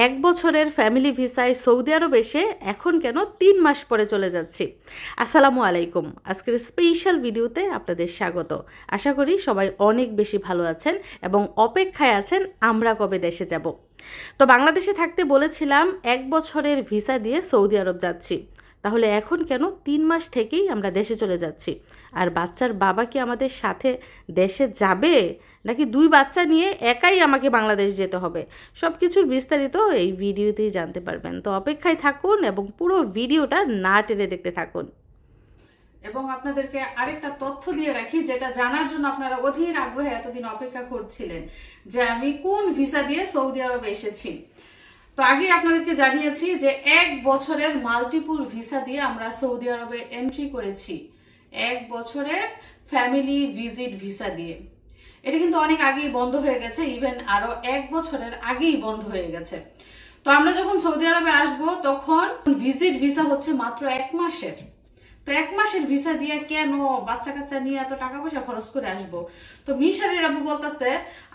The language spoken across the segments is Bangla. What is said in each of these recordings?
এক বছরের ফ্যামিলি ভিসায় সৌদি আরব এসে এখন কেন 3 মাস পরে চলে যাচ্ছি। আসসালামু আলাইকুম। আজকের স্পেশাল ভিডিওতে আপনাদের স্বাগত। আশা করি সবাই অনেক বেশি ভালো আছেন এবং অপেক্ষায় আছেন আমরা কবে দেশে যাব। তো বাংলাদেশে থাকতে বলেছিলাম 1 বছরের ভিসা দিয়ে সৌদি আরব যাচ্ছি, তাহলে এখন কেন 3 মাস থেকেই আমরা দেশে চলে যাচ্ছি? আর বাচ্চার বাবা কি আমাদের সাথে দেশে যাবে, নাকি 2 বাচ্চা নিয়ে একাই আমাকে বাংলাদেশ যেতে হবে? সব কিছুর বিস্তারিত এই ভিডিওতেই জানতে পারবেন। তো অপেক্ষায় থাকুন এবং পুরো ভিডিওটা না টেনে দেখতে থাকুন। এবং আপনাদেরকে আরেকটা তথ্য দিয়ে রাখি, যেটা জানার জন্য আপনারা অধীর আগ্রহে এতদিন অপেক্ষা করছিলেন, যে আমি কোন ভিসা দিয়ে সৌদি আরবে এসেছি। তো আগে আপনাদেরকে জানিয়েছি যে 1 বছরের মাল্টিপল ভিসা দিয়ে আমরা সৌদি আরবে এন্ট্রি করেছি, 1 বছরের ফ্যামিলি ভিজিট ভিসা দিয়ে। এটা কিন্তু অনেক আগেই বন্ধ হয়ে গেছে, ইভেন আরো 1 বছরের আগেই বন্ধ হয়ে গেছে। তো আমরা যখন সৌদি আরবে আসব তখন ভিজিট ভিসা হচ্ছে মাত্র 1 মাসের। তো 1 মাসের ভিসা দিয়ে কেন বাচ্চা কাচ্চা নিয়ে এত টাকা পয়সা খরচ করে আসব? তো মিশারের আব্বু বলতেছে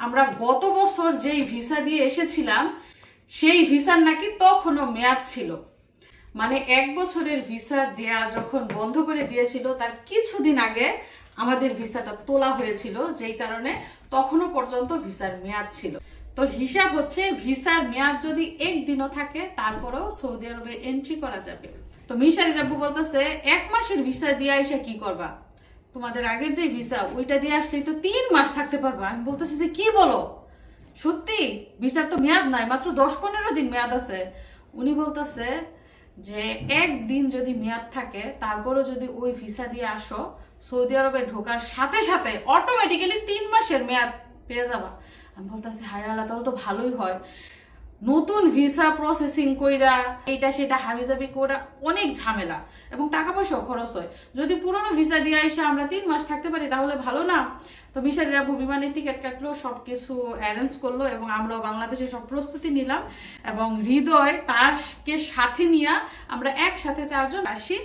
আমরা গত বছর যেই ভিসা দিয়ে এসেছিলাম সেই ভিসার নাকি তখনও মেয়াদ ছিল। মানে 1 বছরের ভিসা দেয়া যখন বন্ধ করে দিয়েছিল তার কিছুদিন আগে আমাদের ভিসাটা তোলা হয়েছিল, যেই কারণে তখনও পর্যন্ত ভিসার মেয়াদ ছিল। তো হিসাব হচ্ছে ভিসার মেয়াদ যদি 1 দিনও থাকে তারপরেও সৌদি আরবে এন্ট্রি করা যাবে। তো মিশারি রাব্বু বলতেছে 1 মাসের ভিসা দিয়ে এসে কি করবা? তোমাদের আগের যে ভিসা ওইটা দিয়ে আসলেই তো 3 মাস থাকতে পারবা। আমি বলতেছি যে কি বলো, সত্যি ভিসার তো মেয়াদ নাই, মাত্র 10-15 দিন মেয়াদ আছে। উনি বলতেছে যে 1 দিন যদি মেয়াদ থাকে তারপরও যদি ওই ভিসা দিয়ে আসো, সৌদি আরবে ঢোকার সাথে সাথে অটোমেটিক্যালি 3 মাসের মেয়াদ পেয়ে যাবা। আমি বলতেছি হায় আল্লাহ, তাহলে তো ভালোই হয়। নতুন ভিসা প্রসেসিং কইরা এটা সেটা হাবিজাবি করা অনেক ঝামেলা এবং টাকা পয়সাও খরচ হয়। যদি পুরনো ভিসা দিয়ে এসে আমরা 3 মাস থাকতে পারি তাহলে ভালো না? তো মিশারির আব্বু বিমানের টিকিট কাটলো, সবকিছু অ্যারেঞ্জ করলো এবং আমরাও বাংলাদেশে সব প্রস্তুতি নিলাম এবং হৃদয় তারকে সাথে নিয়ে আমরা একসাথে 4 জন আসি।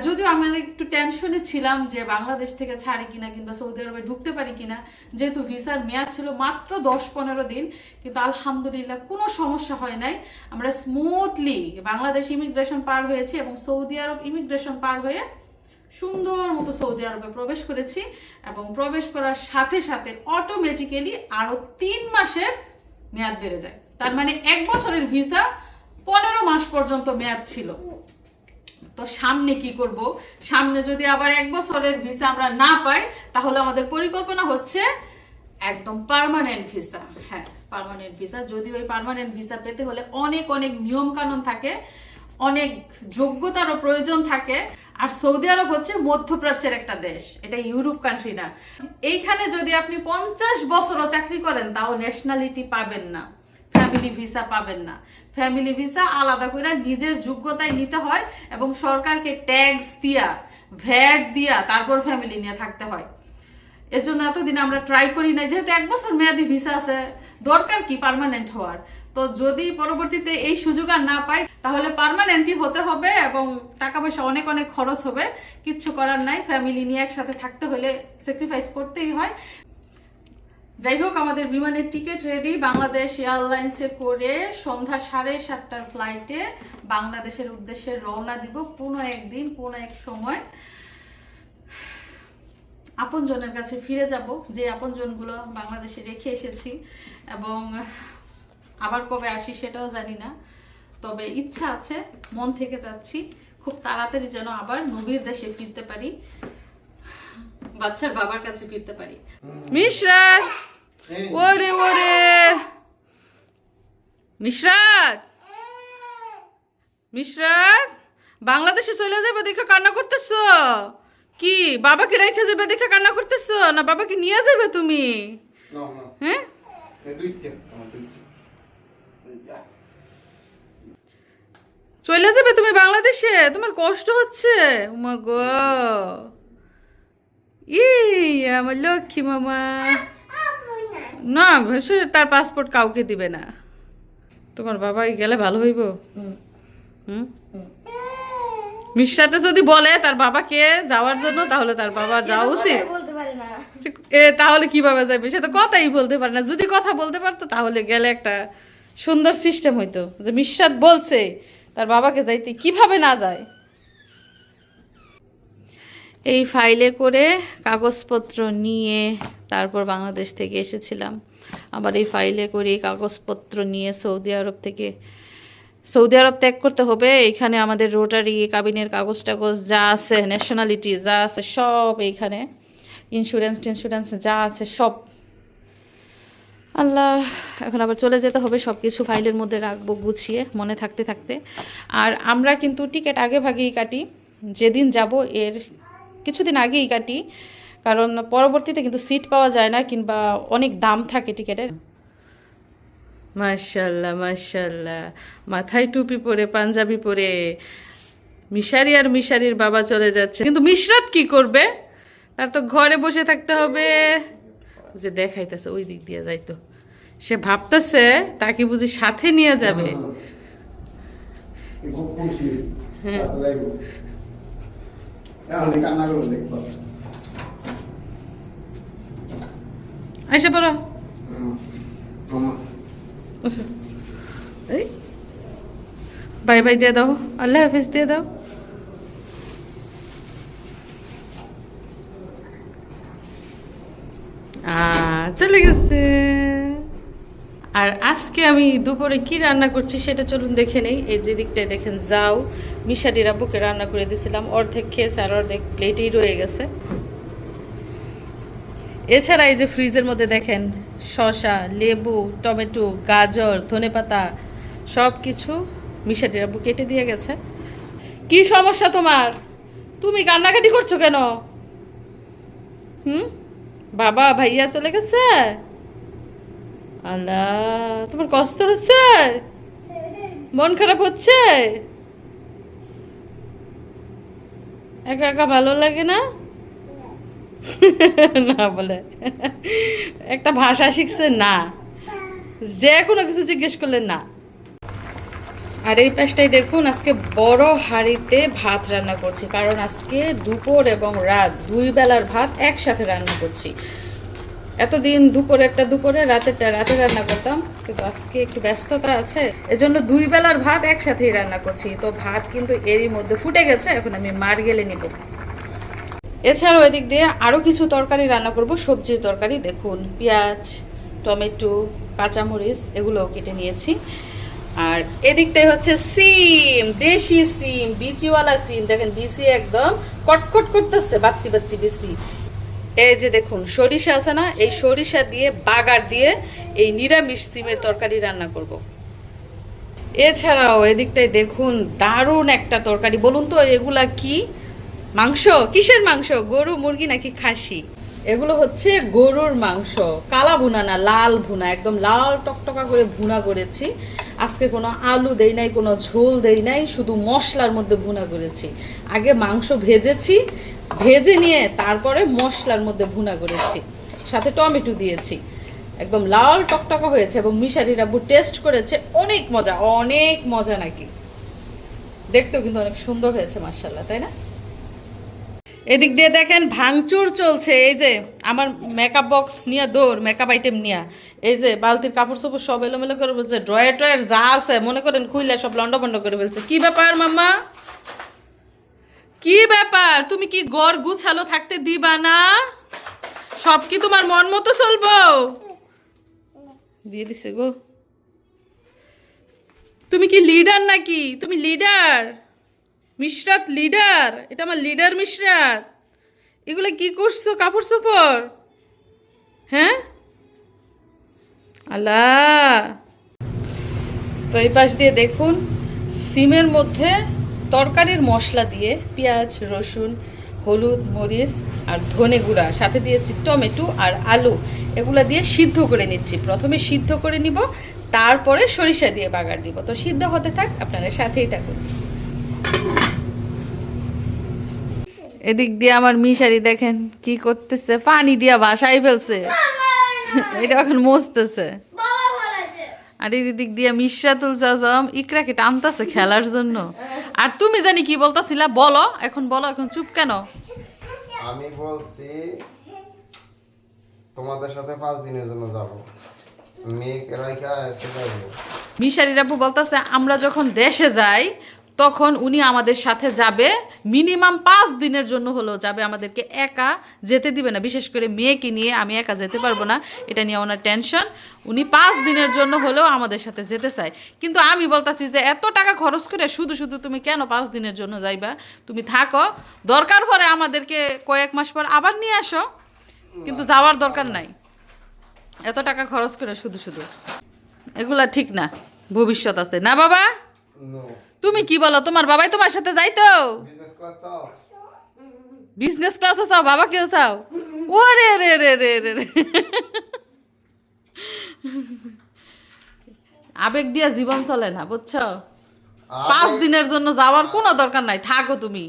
যদিও আমরা একটু টেনশনে ছিলাম যে বাংলাদেশ থেকে ছাড়ি কিনা কিংবা সৌদি আরবে ঢুকতে পারি কিনা, যেহেতু ভিসার মেয়াদ ছিল মাত্র 10-15 দিন। কিন্তু আলহামদুলিল্লাহ কোনো সমস্যা হয় নাই, আমরা স্মুথলি বাংলাদেশ ইমিগ্রেশন পার হয়েছি এবং সৌদি আরব ইমিগ্রেশন পার হয়ে সুন্দর মতো সৌদি আরবে প্রবেশ করেছি। এবং প্রবেশ করার সাথে সাথে অটোমেটিক্যালি আরো 3 মাসের মেয়াদ বেড়ে যায়। তার মানে 1 বছরের ভিসা 15 মাস পর্যন্ত মেয়াদ ছিল। তো সামনে কি করব? সামনে যদি আবার 1 বছরের ভিসা আমরা না পাই তাহলে আমাদের পরিকল্পনা হচ্ছে একদম পার্মানেন্ট ভিসা। হ্যাঁ, পার্মানেন্ট ভিসা। যদি ওই পার্মানেন্ট ভিসা পেতে হলে অনেক অনেক নিয়ম কানুন থাকে, অনেক যোগ্যতারও প্রয়োজন থাকে। আর সৌদি আরব হচ্ছে মধ্যপ্রাচ্যের একটা দেশ, এটা ইউরোপ কান্ট্রি না। এইখানে যদি আপনি 50 বছরও চাকরি করেন তাও ন্যাশনালিটি পাবেন না, ফ্যামিলি ভিসা পাবেন না। ফ্যামিলি ভিসা আলাদা করে নিজের যোগ্যতায় নিতে হয় এবং সরকারকে ট্যাক্স দিয়া, ভ্যাট দিয়া তারপর ফ্যামিলি নিয়ে থাকতে হয়। এর জন্য এতদিন আমরা ট্রাই করি না, যেহেতু 1 বছর মেয়াদি ভিসা আছে, দরকার কি পার্মানেন্ট হওয়ার? তো যদি পরবর্তীতে এই সুযোগ আর না পাই তাহলে পার্মানেন্টই হতে হবে এবং টাকা পয়সা অনেক অনেক খরচ হবে। কিচ্ছু করার নাই, ফ্যামিলি নিয়ে একসাথে থাকতে হলে স্যাক্রিফাইস করতেই হয়। যাই হোক, আমাদের বিমানের টিকিট রেডি। বাংলাদেশ এয়ারলাইন্সে করে সন্ধ্যা 7:30টার ফ্লাইটে বাংলাদেশের উদ্দেশ্যে রওনা দিব। কোনো একদিন কোনো এক সময় আপনজনের কাছে ফিরে যাব, যে আপনজনগুলো বাংলাদেশে রেখে এসেছি। এবং আবার কবে আসি সেটাও জানি না, তবে ইচ্ছা আছে, মন থেকে যাচ্ছি খুব তাড়াতাড়ি যেন আবার নবীর দেশে ফিরতে পারি, বাচ্চার বাবার কাছে ফিরতে পারি। মিশরাত, ওরে ওরে মিশরাত, মিশরাত, বাংলাদেশে চলে যাবে দেখে কান্না করতেছো? কি বাবাকে রেখে যাবে দেখে কান্না করতেছো, না বাবাকে নিয়ে যাবে তুমি? হ্যাঁ, চলে যাবে তুমি বাংলাদেশে? তোমার কষ্ট হচ্ছে? ওমা গো, আমার লক্ষ্মী মামা। না, সে তার পাসপোর্ট কাউকে দিবে না। তোমার বাবা গেলে ভালো হইব। মিশরাতে যদি বলে তার বাবাকে যাওয়ার জন্য, তাহলে তার বাবার যাওয়া উচিত। তাহলে কিভাবে যাবে? সে তো কথাই বলতে পারে না। যদি কথা বলতে পারতো তাহলে গেলে একটা সুন্দর সিস্টেম হইতো যে মিশরাত বলছে তার বাবাকে যাইতে কিভাবে না যায়। এই ফাইলে করে কাগজপত্র নিয়ে তারপর বাংলাদেশ থেকে এসেছিলাম। আবার এই ফাইলে করে কাগজপত্র নিয়ে সৌদি আরব ত্যাগ করতে হবে। এখানে আমাদের রোটারি কাবিনের কাগজ টাগজ যা আছে, ন্যাশনালিটি যা আছে সব এইখানে, ইন্স্যুরেন্স যা আছে সব। আল্লাহ, এখন আবার চলে যেতে হবে, সব কিছু ফাইলের মধ্যে রাখবো গুছিয়ে মনে থাকতে থাকতে। আর আমরা কিন্তু টিকিট আগে ভাগেই কাটি, যেদিন যাব এর কিছুদিন আগেই কাটি, কারণ পরবর্তীতে কিন্তু সিট পাওয়া যায় না কিংবা অনেক দাম থাকে টিকিটের। মাশাল্লাহ মাশাল্লাহ, মাথায় টুপি পরে পাঞ্জাবি পরে মিশারি আর মিশারির বাবা চলে যাচ্ছে, কিন্তু মিশরাত কি করবে? তার তো ঘরে বসে থাকতে হবে। যে দেখাইতেছে ওই দিক দিয়ে যাইতো, সে ভাবতেছে তাকে বুঝি সাথে নিয়ে যাবে। হ্যাঁ আইসা পড়ো, বাই বাই দিয়ে দাও, আল্লাহ হাফিজ দিয়ে দাও। চলে গেছে। আর আজকে আমি দুপুরে কি রান্না করছি সেটা চলুন দেখে নেই। এই যে দিকটায় দেখেন যাও, মিশারির আব্বুকে রান্না করে দিয়েছিলাম, অর্ধেক খেয়েছে আর অর্ধেক প্লেটেই রয়ে গেছে। এছাড়া এই যে ফ্রিজের মধ্যে দেখেন শসা, লেবু, টমেটো, গাজর, ধনেপাতা সব কিছু মিশারির আব্বু কেটে দিয়ে গেছে। কি সমস্যা তোমার? তুমি কান্নাকাটি করছো কেন? বাবা ভাইয়া চলে গেছে? আল্লাহ, তোমার কষ্ট হচ্ছে? মন খারাপ হচ্ছে? একা একা ভালো লাগে না? না বলে একটা ভাষা শিখছে না, যে কোনো কিছু জিজ্ঞেস করলে না। আর এই পাশটাই দেখুন, আজকে বড় হাঁড়িতে ভাত রান্না করছি, কারণ আজকে দুপুর এবং রাত দুই বেলার ভাত একসাথে রান্না করছি। এতদিন দুপুরে রাতে রান্না করতাম, কিন্তু আজকে একটু ব্যস্ততা আছে, এজন্য দুই বেলার ভাত একসাথেই রান্না করছি। তো ভাত কিন্তু এরই মধ্যে ফুটে গেছে, এখন আমি মার গেলে নিব। এছাড়াও এদিক দিয়ে আরও কিছু তরকারি রান্না করব, সবজির তরকারি। দেখুন পেঁয়াজ, টমেটো, কাঁচামরিচ এগুলোও কেটে নিয়েছি। আর এদিকটাই হচ্ছে সিম, দেশি সিম, বিচিওয়ালা সিম। দেখেন বিচি একদম কটকট করতেছে, বাত্তি বাত্তি বিচি। এই যে দেখুন সরিষা আছে না, এই সরিষা দিয়ে বাগার দিয়ে এই নিরামিষ সিমের তরকারি রান্না করব। এছাড়াও এদিকটাই দেখুন দারুণ একটা তরকারি। বলুন তো এগুলা কি? মাংস? কিসের মাংস? গরু, মুরগি নাকি খাসি? এগুলো হচ্ছে গরুর মাংস, কালা ভুনা না, লাল ভুনা, একদম লাল টকটকা করে ভুনা করেছি। আজকে কোনো আলু দেই নাই, কোনো ঝোল দেই নাই, শুধু মশলার মধ্যে ভুনা করেছি। আগে মাংস ভেজেছি, ভেজে নিয়ে তারপরে মশলার মধ্যে ভুনা করেছি, সাথে টমেটো দিয়েছি। একদম লাল টকটকা হয়েছে এবং মিশারির আব্বু টেস্ট করেছে, অনেক মজা নাকি। দেখতেও কিন্তু অনেক সুন্দর হয়েছে মাশাআল্লাহ, তাই না? এদিক দিয়ে দেখেন ভাঙচুর চলছে। এই যে আমার মেকআপ বক্স নিয়ে দৌড়, মেকআপ আইটেম নিয়ে, এই যে বালতির কাপড় চোপড় সব এলোমেলো করে বলছে, ড্রয়ার ট্রয়ার যা আছে মনে করেন খুইলে সব লন্ডভন্ড করে ফেলছে। কি ব্যাপার মাম্মা? কি ব্যাপার? তুমি কি ঘর গুছালো থাকতে দিবা না? সব কি তোমার মন মতো চলবো? দিয়ে দিছে গো। তুমি কি লিডার নাকি? তুমি লিডার? মিশরাত লিডার? এটা আমার লিডার মিশরাত। এগুলো কি করছো কাপড় চোপড়? হ্যাঁ আল্লাহ। তো এই পাশ দিয়ে দেখুন সিমের মধ্যে তরকারির মশলা দিয়ে পেঁয়াজ, রসুন, হলুদ, মরিচ আর ধনে গুঁড়া, সাথে দিয়েছি টমেটো আর আলু, এগুলো দিয়ে সিদ্ধ করে নিচ্ছি। প্রথমে সিদ্ধ করে নিব, তারপরে সরিষা দিয়ে বাগার দিব। তো সিদ্ধ হতে থাক, আপনারা সাথেই থাকুন। এদিক দিয়ে আমার মিশারি দেখেন কি করতেছে, পানি দিয়া বাসায় ফেলছে, এটা এখন মুছতেছে। আর এদিক দিয়ে মিশরাতুল জাজম ইকরাকে টানতেছে খেলার জন্য। আর তুমি জানি কি বলতাছিলা, বলো এখন, বলো এখন, চুপ কেন? আমি বলছি তোমাদের সাথে 5 দিনের জন্য যাব, মেয়েকে রাইখা এসে যাবো। মিশারির আব্বু বলতেছে আমরা যখন দেশে যাই তখন উনি আমাদের সাথে যাবে, মিনিমাম 5 দিনের জন্য হলেও যাবে, আমাদেরকে একা যেতে দিবে না। বিশেষ করে মেয়েকে নিয়ে আমি একা যেতে পারবো না, এটা নিয়ে ওনার টেনশন। উনি 5 দিনের জন্য হলেও আমাদের সাথে যেতে চায়। কিন্তু আমি বলতাছি যে এত টাকা খরচ করে শুধু শুধু তুমি কেন 5 দিনের জন্য যাইবা? তুমি থাকো, দরকার পড়ে আমাদেরকে কয়েক মাস পর আবার নিয়ে আসো, কিন্তু যাওয়ার দরকার নাই এত টাকা খরচ করে শুধু শুধু। এগুলা ঠিক না, ভবিষ্যৎ আছে না বাবা। নো তুমি কি বলো, তোমার বাবাই তোমার সাথে যাইতো? বিজনেস ক্লাস চাও? বিজনেস ক্লাসও চাও, বাবা কেউ চাও? ওরে রে রে রে রে রে। আবেগ দিয়া জীবন চলে না, বুঝছো? 5 দিনের জন্য যাওয়ার কোনো দরকার নাই, থাকো তুমি।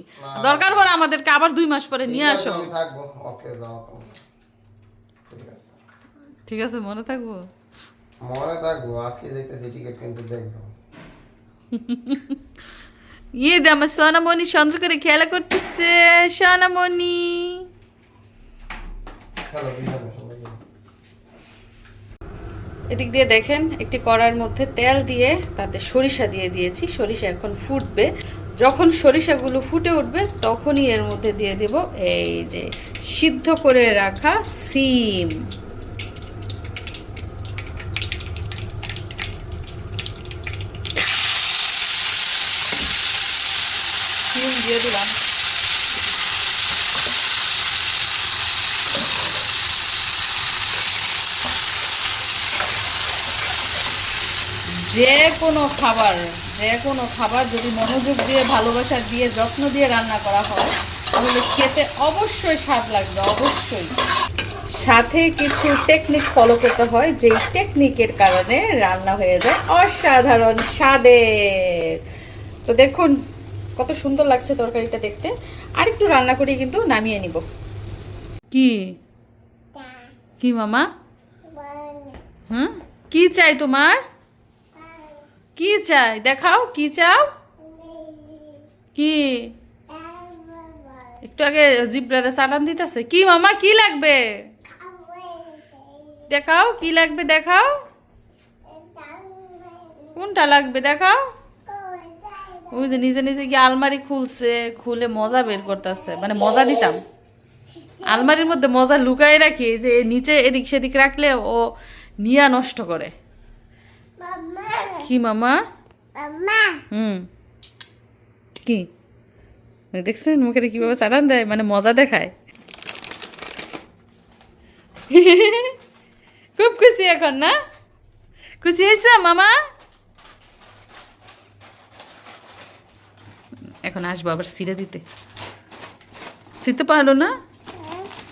দরকার পরে আমাদেরকে আবার 2 মাস পরে নিয়ে আসো। আমি থাকবো। ওকে যাও তুমি। ঠিক আছে। ঠিক আছে, মনে থাকবো। মনে থাকবো, আজকে যাইতেছি, টিকিট কিন্তু দেখবো। ইয়ে দে, আমার সোনামণি সুন্দর করে খেলা করতেছে। সোনামণি হ্যালো বিজনেস সবাই। এদিক দিয়ে দেখেন, একটি কড়াইয়ের মধ্যে তেল দিয়ে তাতে সরিষা দিয়ে দিয়েছি। সরিষা এখন ফুটবে, যখন সরিষাগুলো ফুটে উঠবে তখনই এর মধ্যে দিয়ে দেব এই যে সিদ্ধ করে রাখা সিম। সিম দিয়ে দিলাম। যে কোনো খাবার যদি মনোযোগ দিয়ে, ভালোবাসা দিয়ে, যত্ন দিয়ে রান্না করা হয় তাহলে খেতে অবশ্যই স্বাদ লাগবে, অবশ্যই। সাথে কিছু টেকনিক ফলো করতে হয়, যেই টেকনিকের কারণে রান্না হয়ে যায় অসাধারণ স্বাদের। তো দেখুন কত সুন্দর লাগছে তরকারিটা দেখতে। আর একটু রান্না করে কিন্তু নামিয়ে নিব। কি কি মামা? হুম, কি চাই তোমার? কি চাই দেখাও, কি চাও? কি একটু আগে জিব্রারে চালান দিতেছে। কি মামা, কি লাগবে দেখাও, কি লাগবে দেখাও, কোনটা লাগবে দেখাও। ওই যে নিজে নিজে গিয়ে আলমারি খুলছে, খুলে মজা বের করতেছে, মানে মজা দিতাম। আলমারির মধ্যে মজা লুকাই রাখি, এই যে নিচে এদিক সেদিক রাখলে ও নিয়া নষ্ট করে। কি মামা? হুম, কি দেখছেন মুখে কিভাবে চালান দেয়, মানে মজা দেখায়। খুব খুশি এখন না? খুশি হয়েছে মামা? এখন আসবো আবার ছিঁড়ে দিতে। ছিঁড়তে পারলো না,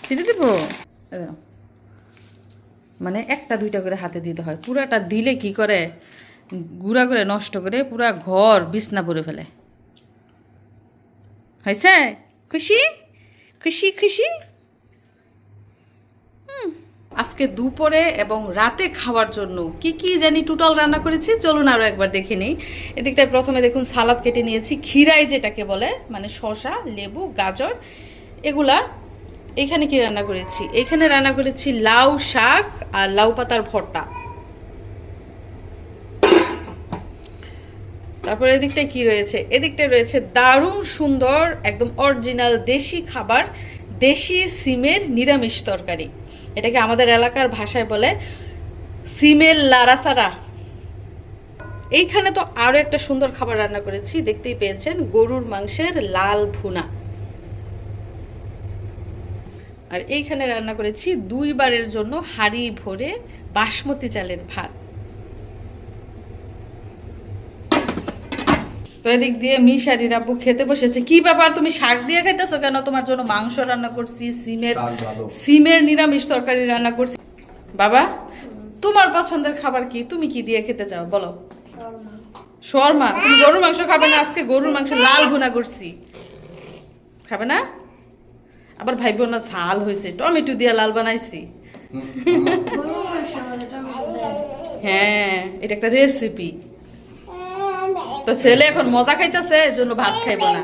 ছিঁড়ে দিব। মানে একটা দুইটা করে হাতে দিতে হয়, পুরাটা দিলে কি করে গুঁড়া করে নষ্ট করে পুরা ঘর বিছনা ভরে ফেলে। হয়েছে? খুশি খুশি খুশি। আজকে দুপুরে এবং রাতে খাওয়ার জন্য কি কি জানি টোটাল রান্না করেছি, চলুন আরও একবার দেখে নিই। এদিকটায় প্রথমে দেখুন সালাদ কেটে নিয়েছি, খিরাই যেটাকে বলে, মানে শসা, লেবু, গাজর, এগুলা। এখানে কি রান্না করেছি? এখানে রান্না করেছি লাউ শাক আর লাউ পাতার ভর্তা। তারপর এদিকটায় কি রয়েছে? এদিকটায় রয়েছে দারুণ সুন্দর একদম অরিজিনাল দেশি খাবার, দেশি সিমের নিরামিষ তরকারি। এটাকে আমাদের এলাকার ভাষায় বলে সিমের লাড়াসাড়া। এইখানে তো আরও একটা সুন্দর খাবার রান্না করেছি, দেখতেই পেয়েছেন, গরুর মাংসের লাল ভুনা। আর এইখানে রান্না করেছি 2 বারের জন্য হাঁড়ি ভরে বাসমতি চালের ভাত। তো এদিক দিয়ে মিশারির আব্বু খেতে বসেছে। কি ব্যাপার, তুমি শাক দিয়ে খাইতেছো কেন? তোমার জন্য মাংস রান্না করছি, সিমের নিরামিষ তরকারি রান্না করছি। বাবা, তোমার পছন্দের খাবার কি? তুমি কি দিয়ে খেতে চাও বলো? শর্মা। তুমি গরুর মাংস খাবে না? আজকে গরুর মাংস লাল ভুনা করছি, খাবে না? আবার ভাইবো না ঝাল হয়েছে, টমেটো দিয়ে লাল বানাইছি। হ্যাঁ, এটা একটা রেসিপি। তো ছেলে এখন মজা খাইতেছে, এর জন্য ভাত খাইবো না,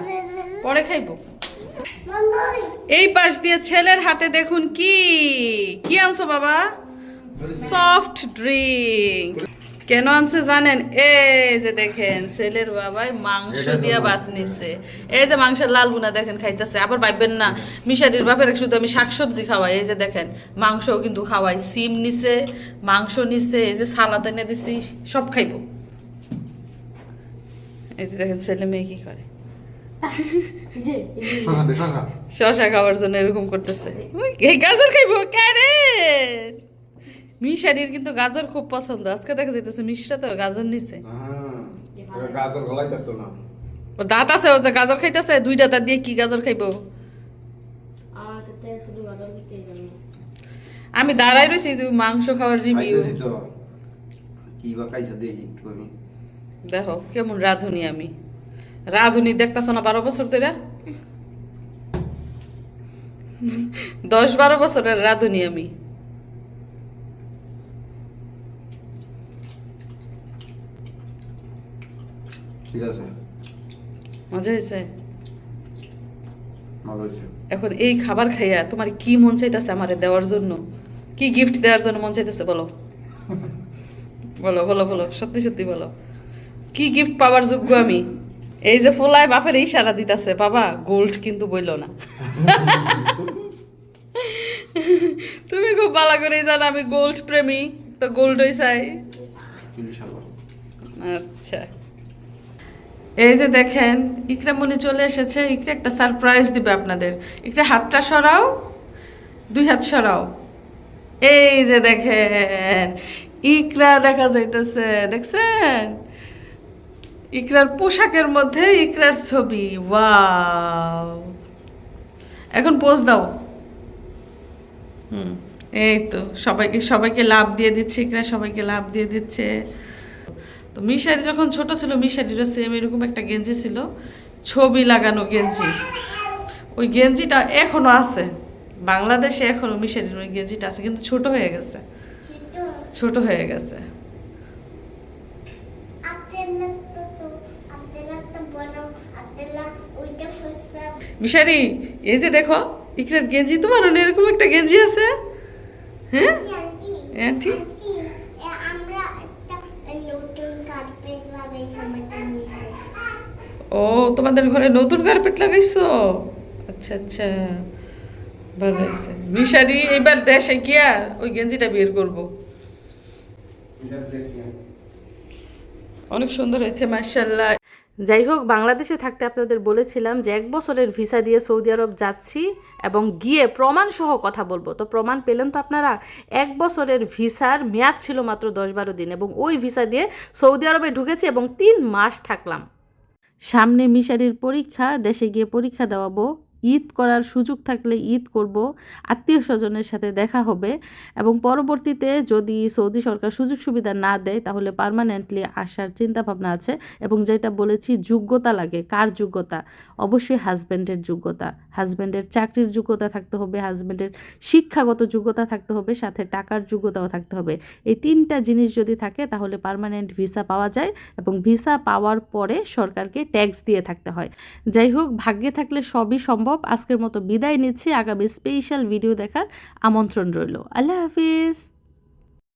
পরে খাইবো। এই পাশ দিয়ে ছেলের হাতে দেখুন কি কি আনছো বাবা? সফট ড্রিঙ্ক কেন আনছে জানেন? এই যে দেখেন ছেলের বাবাই মাংস দিয়া ভাত নিছে। এই যে মাংসের লাল বুনা দেখেন খাইতেছে। আবার ভাববেন না মিশারির বাপের শুধু আমি শাকসবজি খাওয়াই। এই যে দেখেন মাংসও কিন্তু খাওয়াই, সিম নিছে, মাংস নিছে, এই যে সালাদ এনে দিছি, সব খাইব। এই যে দেখেন ছেলে মেয়ে কি করে, শশা খাওয়ার জন্য এরকম করতেছে। এই গাজর খাইবো ক্যারেট। মিশারির কিন্তু গাজর খুব পছন্দ। আজকে দেখা যাইতেছে মিশরা তো গাজর নিছে। গাজর গলাই থাকতো না। ও দাঁত আছে, ও যে গাজর খাইতেছে, দুইটা দাঁত দিয়ে কি গাজর খাইবো? আমি দাঁড়াই রয়েছি মাংস খাওয়ার রিভিউ। কি বা খাইছে দেখি একটু আমি। দেখো কেমন রাঁধুনি আমি। রাঁধুনি দেখতেছ না 12 বছর ধরে? 10-12 বছরের রাঁধুনি আমি। ঠিক আছে, মজা হয়েছে? ভালো হয়েছে। এখন এই খাবার খাইয়া তোমার কি মন চাইতেছে আমারে দেওয়ার জন্য? কি গিফট দেওয়ার জন্য মন চাইতেছে বলো? বলো বলো বলো, সত্যি সত্যি বলো, কি গিফট পাওয়ার যোগ্য আমি? এই যে ফোলায় বাপের ইশারা দিতেছে, বাবা গোল্ড কিন্তু বইলো না। তুমি খুব ভালো করেই জানো আমি গোল্ড প্রেমী, তো গোল্ডই চাই। আচ্ছা, এই যে দেখেন ইকরা মনি চলে এসেছে। ইকরা একটা সারপ্রাইজ দিবে আপনাদের। ইকরা হাতটা সরাও, 2 হাত সরাও। এই যে দেখেন ইকরা দেখা যাইতেছে, দেখছেন? ইকরার পোশাকের মধ্যে ইকরার ছবি। ওয়াও, এখন পোজ দাও। এই তো সবাইকে সবাইকে লাভ দিয়ে দিচ্ছে ইকরা, সবাইকে লাভ দিয়ে দিচ্ছে। তো মিশারি যখন ছোট ছিল, মিশারিরও সেম এরকম একটা গেঞ্জি ছিল, ছবি লাগানো গেঞ্জি। ওই গেঞ্জিটা এখনো আছে বাংলাদেশে, এখনো মিশারির ওই গেঞ্জিটা আছে, কিন্তু ছোট হয়ে গেছে, ছোট হয়ে গেছে। মিশারি এই যে দেখো ইকরার গেঞ্জি, তোমার এরকম একটা গেঞ্জি আছে? হ্যাঁ আন্টি, ও তোমাদের ঘরে নতুন কার্পেট লাগাইছো? আচ্ছা আচ্ছা, ভালো হয়েছে। মিশারি এবার দেশে গিয়া ওই গেঞ্জিটা বের করবো। অনেক সুন্দর হয়েছে মাশাআল্লাহ। যাই হোক, বাংলাদেশে থাকতে আপনাদের বলেছিলাম যে 1 বছরের ভিসা দিয়ে সৌদি আরব যাচ্ছি এবং গিয়ে প্রমাণ সহ কথা বলবো। তো প্রমাণ পেলেন তো আপনারা। 1 বছরের ভিসার মেয়াদ ছিল মাত্র 10-12 দিন, এবং ওই ভিসা দিয়ে সৌদি আরবে ঢুকেছি এবং 3 মাস থাকলাম। সামনে মিশারির পরীক্ষা, দেশে গিয়ে পরীক্ষা দেওয়াবো। ঈদ করার সুযোগ থাকলে ঈদ করব, আত্মীয় স্বজনের সাথে দেখা হবে, এবং পরবর্তীতে যদি সৌদি সরকার সুযোগ সুবিধা না দেয় তাহলে পার্মানেন্টলি আসার চিন্তা ভাবনা আছে। এবং যেটা বলেছি যোগ্যতা লাগে, কার যোগ্যতা? অবশ্যই হাজব্যান্ডের যোগ্যতা, হাজব্যান্ডের চাকরির যোগ্যতা থাকতে হবে, হাজব্যান্ডের শিক্ষাগত যোগ্যতা থাকতে হবে, সাথে টাকার যোগ্যতাও থাকতে হবে। এই 3টা জিনিস যদি থাকে তাহলে পার্মানেন্ট ভিসা পাওয়া যায়, এবং ভিসা পাওয়ার পরে সরকারকে ট্যাক্স দিয়ে থাকতে হয়। যাই হোক, ভাগ্যে থাকলে সবই সম্ভব। আজকের মতো বিদায় নিচ্ছি, আগামী স্পেশাল ভিডিও দেখার আমন্ত্রণ রইল। আল্লাহ হাফিজ।